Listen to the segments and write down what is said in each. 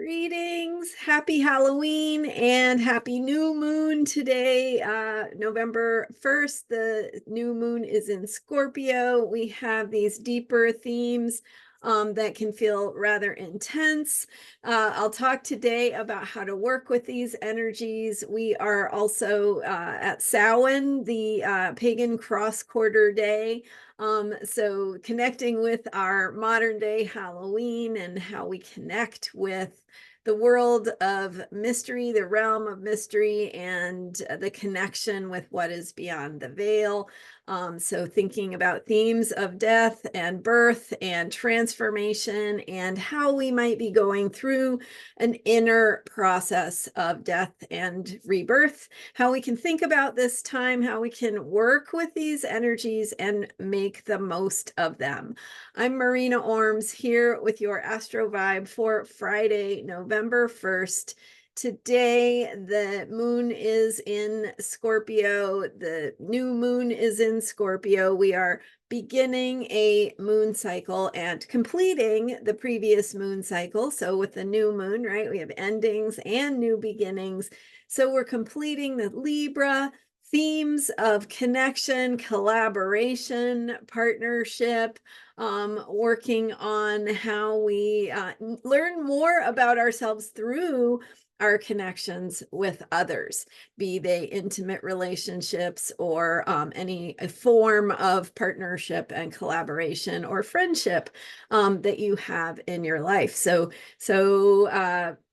Greetings, happy Halloween and happy new moon today, November 1st. The new moon is in Scorpio. We have these deeper themes that can feel rather intense. I'll talk today about how to work with these energies. We are also at Samhain, the pagan cross-quarter day. So connecting with our modern day Halloween and how we connect with the world of mystery, the realm of mystery, and the connection with what is beyond the veil. So thinking about themes of death and birth and transformation and how we might be going through an inner process of death and rebirth, how we can think about this time, how we can work with these energies and make the most of them. I'm Marina Orms here with your Astro Vibe for Friday, November 1st. Today, the moon is in Scorpio. The new moon is in Scorpio. We are beginning a moon cycle and completing the previous moon cycle. So with the new moon, right, we have endings and new beginnings. So we're completing the Libra themes of connection, collaboration, partnership, working on how we learn more about ourselves through our connections with others, be they intimate relationships or any form of partnership and collaboration or friendship that you have in your life. So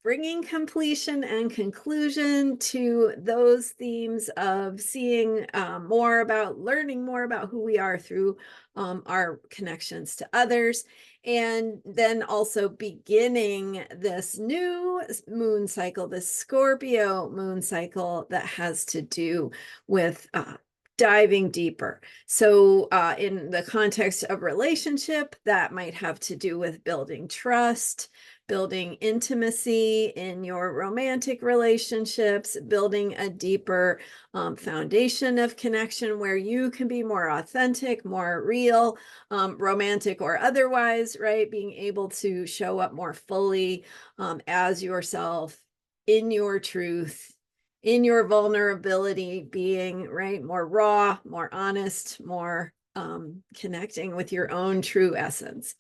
bringing completion and conclusion to those themes of seeing more about, learning more about who we are through our connections to others, and then also beginning this new moon cycle, this Scorpio moon cycle that has to do with diving deeper. So in the context of relationship, that might have to do with building trust, building intimacy in your romantic relationships, building a deeper foundation of connection where you can be more authentic, more real, romantic or otherwise, right? Being able to show up more fully as yourself, in your truth, in your vulnerability, being right, more raw, more honest, more connecting with your own true essence.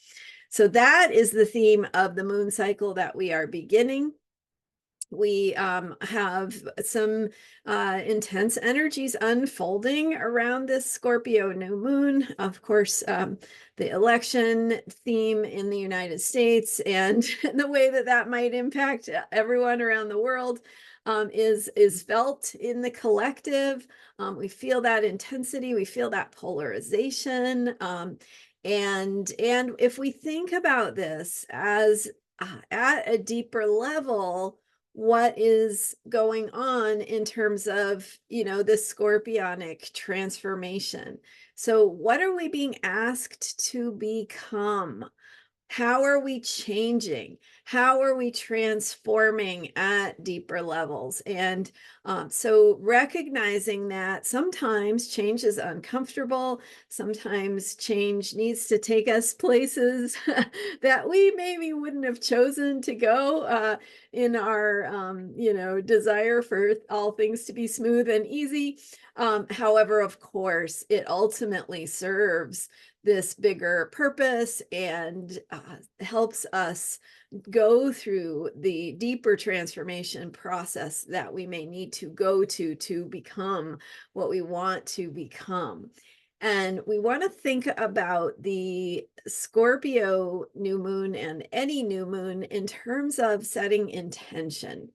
So that is the theme of the moon cycle that we are beginning. We have some intense energies unfolding around this Scorpio new moon. Of course, the election theme in the United States and the way that that might impact everyone around the world is felt in the collective. We feel that intensity, we feel that polarization. And if we think about this as at a deeper level, what is going on in terms of, this scorpionic transformation? So what are we being asked to become? How are we changing? How are we transforming at deeper levels? And so recognizing that sometimes change is uncomfortable, sometimes change needs to take us places that we maybe wouldn't have chosen to go in our, desire for all things to be smooth and easy. However, of course, it ultimately serves this bigger purpose and helps us go through the deeper transformation process that we may need to go to become what we want to become. And we want to think about the Scorpio new moon and any new moon in terms of setting intention.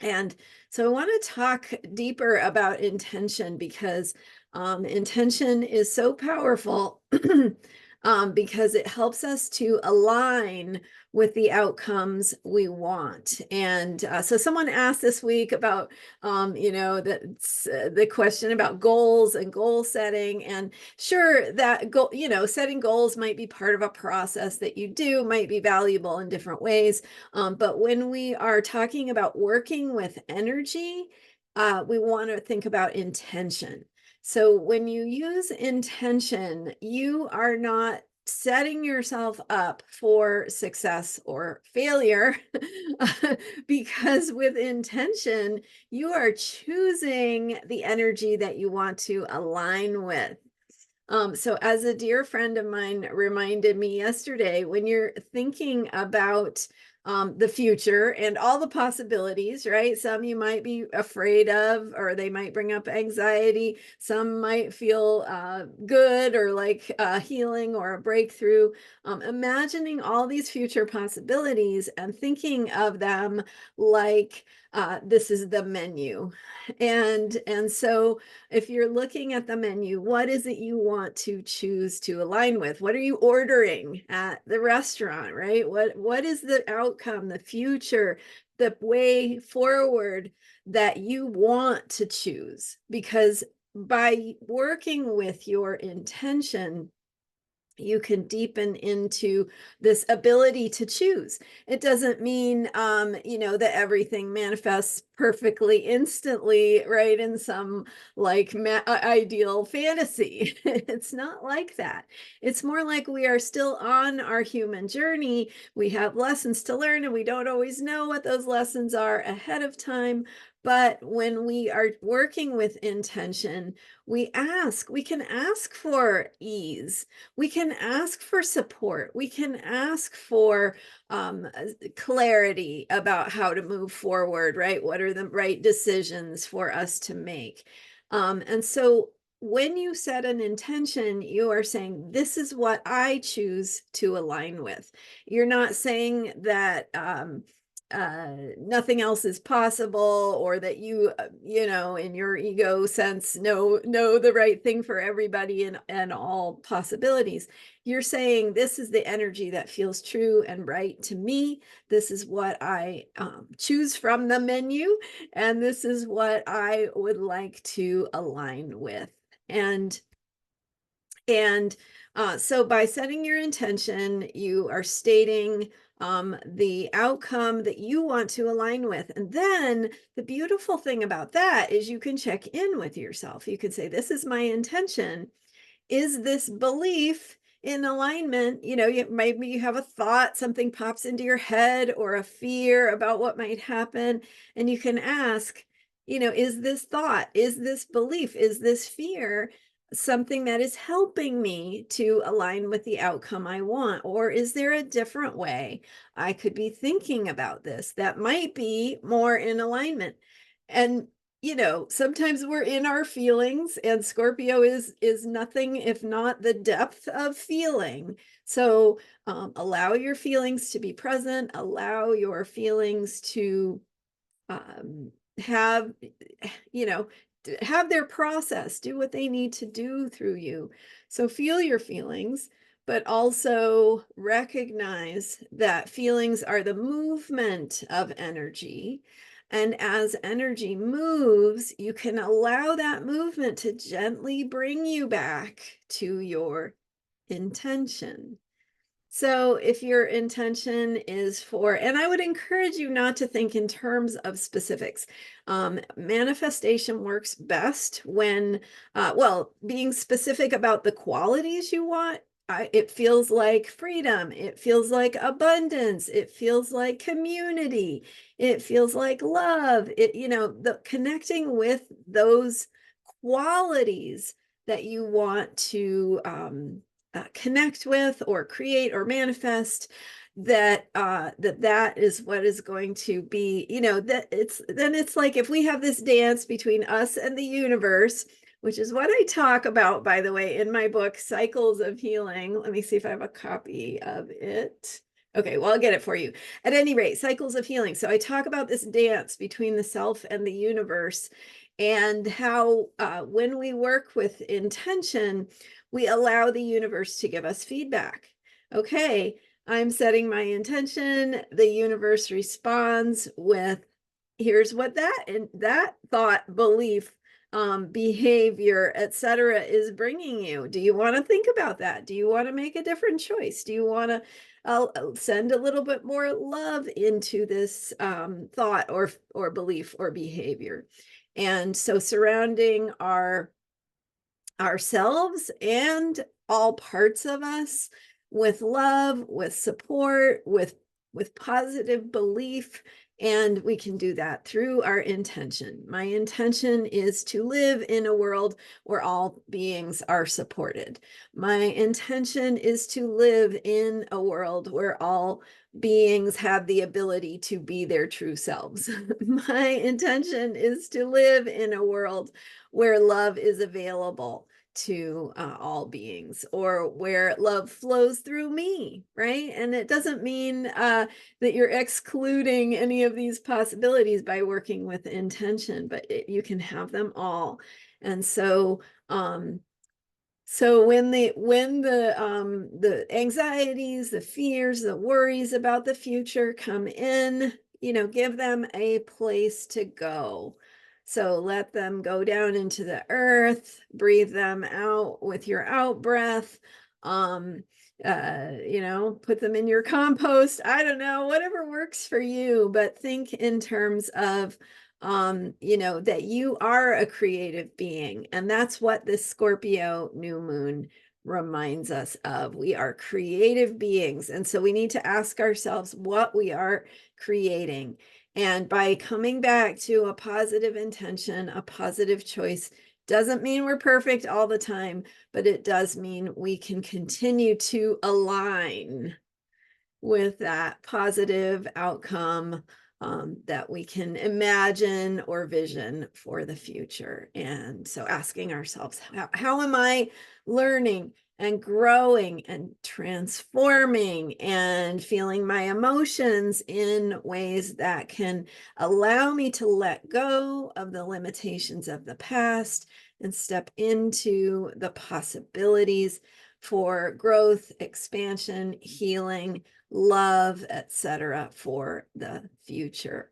And so I want to talk deeper about intention because intention is so powerful because it helps us to align with the outcomes we want. And so someone asked this week about, the question about goals and goal setting. And sure, that goal, setting goals might be part of a process that you do, might be valuable in different ways. But when we are talking about working with energy, we want to think about intention. So when you use intention, you are not setting yourself up for success or failure because with intention, you are choosing the energy that you want to align with. So as a dear friend of mine reminded me yesterday, when you're thinking about the future and all the possibilities, right? Some you might be afraid of, or they might bring up anxiety. Some might feel good or like healing or a breakthrough. Imagining all these future possibilities and thinking of them like this is the menu. And so if you're looking at the menu, what is it you want to choose to align with? What are you ordering at the restaurant, right? What is the outcome, the future, the way forward that you want to choose? Because by working with your intention, you can deepen into this ability to choose. It doesn't mean, that everything manifests perfectly instantly, right? In some like ideal fantasy. It's not like that. It's more like we are still on our human journey. We have lessons to learn, and we don't always know what those lessons are ahead of time. But when we are working with intention, we can ask for ease, we can ask for support, we can ask for clarity about how to move forward, right? What are the right decisions for us to make? And so when you set an intention, you are saying, this is what I choose to align with. You're not saying that nothing else is possible, or that you in your ego sense know the right thing for everybody and all possibilities. You're saying, this is the energy that feels true and right to me. This is what I choose from the menu, and this is what I would like to align with. And so by setting your intention, you are stating the outcome that you want to align with. And then the beautiful thing about that is you can check in with yourself. You can say, this is my intention. Is this belief in alignment? Maybe you have a thought, something pops into your head, or a fear about what might happen. And you can ask, is this thought, is this belief, is this fear something that is helping me to align with the outcome I want? Or is there a different way I could be thinking about this that might be more in alignment? And sometimes we're in our feelings, and Scorpio is nothing if not the depth of feeling. So allow your feelings to be present, allow your feelings to have have their process, do what they need to do through you. So feel your feelings, but also recognize that feelings are the movement of energy. And as energy moves, you can allow that movement to gently bring you back to your intention. So if your intention is for, and I would encourage you not to think in terms of specifics. Manifestation works best when, being specific about the qualities you want. It feels like freedom. It feels like abundance. It feels like community. It feels like love. The connecting with those qualities that you want to connect with or create or manifest, that is what is going to be, it's like, if we have this dance between us and the universe, which is what I talk about, by the way, in my book, Cycles of Healing. Let me see if I have a copy of it. Okay, well, I'll get it for you. At any rate, Cycles of Healing. So I talk about this dance between the self and the universe, and how when we work with intention, we allow the universe to give us feedback. Okay, I'm setting my intention. The universe responds with, here's what that thought, belief, behavior, etc., is bringing you. Do you want to think about that? Do you want to make a different choice? Do you want to send a little bit more love into this thought or belief or behavior? And so surrounding ourselves and all parts of us with love, with support, with positive belief. And we can do that through our intention. My intention is to live in a world where all beings are supported. My intention is to live in a world where all beings have the ability to be their true selves. My intention is to live in a world where love is available to all beings, or where love flows through me, right? And it doesn't mean that you're excluding any of these possibilities by working with intention, but you can have them all. And so when the anxieties, the fears, the worries about the future come in, give them a place to go. So let them go down into the earth, breathe them out with your out breath. Put them in your compost. I don't know, whatever works for you, but think in terms of that you are a creative being. And that's what this Scorpio new moon reminds us of. We are creative beings. And so we need to ask ourselves what we are creating. And by coming back to a positive intention, a positive choice, doesn't mean we're perfect all the time, but it does mean we can continue to align with that positive outcome that we can imagine or vision for the future. And so asking ourselves, how am I learning and growing and transforming and feeling my emotions in ways that can allow me to let go of the limitations of the past and step into the possibilities for growth, expansion, healing, love, etc. for the future.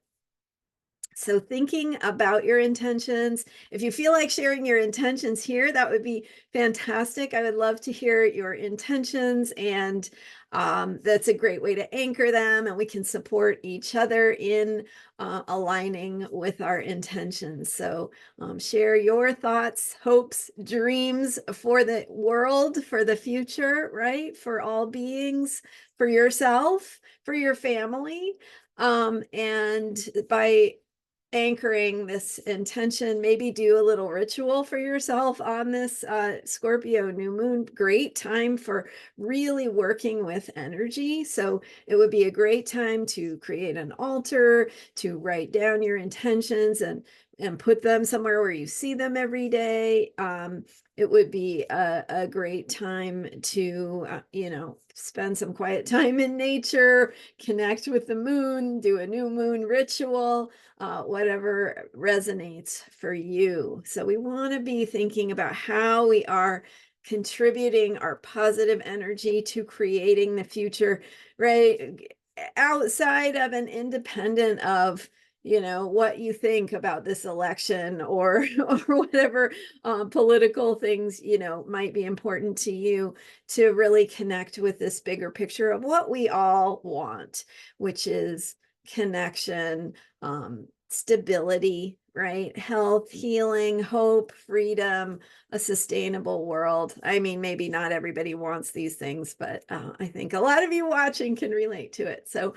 So thinking about your intentions, if you feel like sharing your intentions here, that would be fantastic. I would love to hear your intentions, and that's a great way to anchor them, and we can support each other in aligning with our intentions. So share your thoughts, hopes, dreams for the world, for the future, right? For all beings, for yourself, for your family. And by anchoring this intention, maybe do a little ritual for yourself on this Scorpio new moon. Great time for really working with energy. So it would be a great time to create an altar, to write down your intentions and put them somewhere where you see them every day. It would be a great time to, spend some quiet time in nature, connect with the moon, do a new moon ritual, whatever resonates for you. So we want to be thinking about how we are contributing our positive energy to creating the future, right? Outside of and independent of what you think about this election or whatever political things might be important to you, to really connect with this bigger picture of what we all want, which is connection, stability, right? Health, healing, hope, freedom, a sustainable world. I mean, maybe not everybody wants these things, but I think a lot of you watching can relate to it. So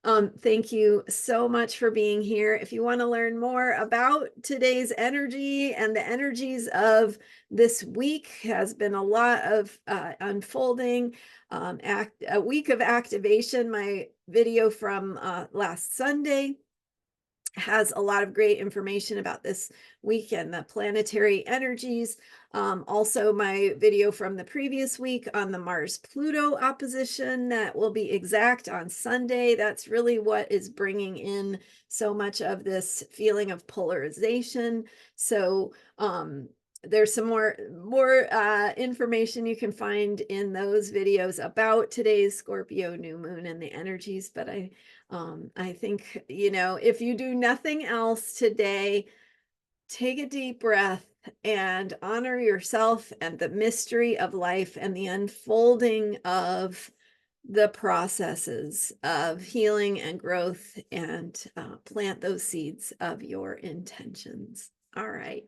thank you so much for being here. If you want to learn more about today's energy and the energies of this week, has been a lot of unfolding, a week of activation. My video from last Sunday has a lot of great information about this weekend, the planetary energies. Also, my video from the previous week on the Mars-Pluto opposition that will be exact on Sunday. That's really what is bringing in so much of this feeling of polarization. So there's some more information you can find in those videos about today's Scorpio new moon and the energies. But I think, if you do nothing else today, take a deep breath and honor yourself and the mystery of life and the unfolding of the processes of healing and growth, and plant those seeds of your intentions. All right.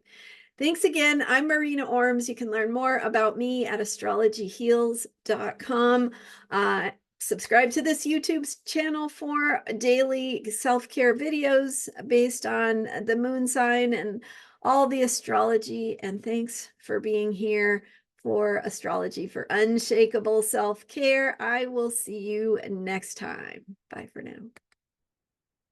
Thanks again. I'm Marina Orms. You can learn more about me at astrologyheals.com. Subscribe to this YouTube channel for daily self-care videos based on the moon sign and all the astrology. And thanks for being here for Astrology for Unshakable Self-Care. I will see you next time. Bye for now.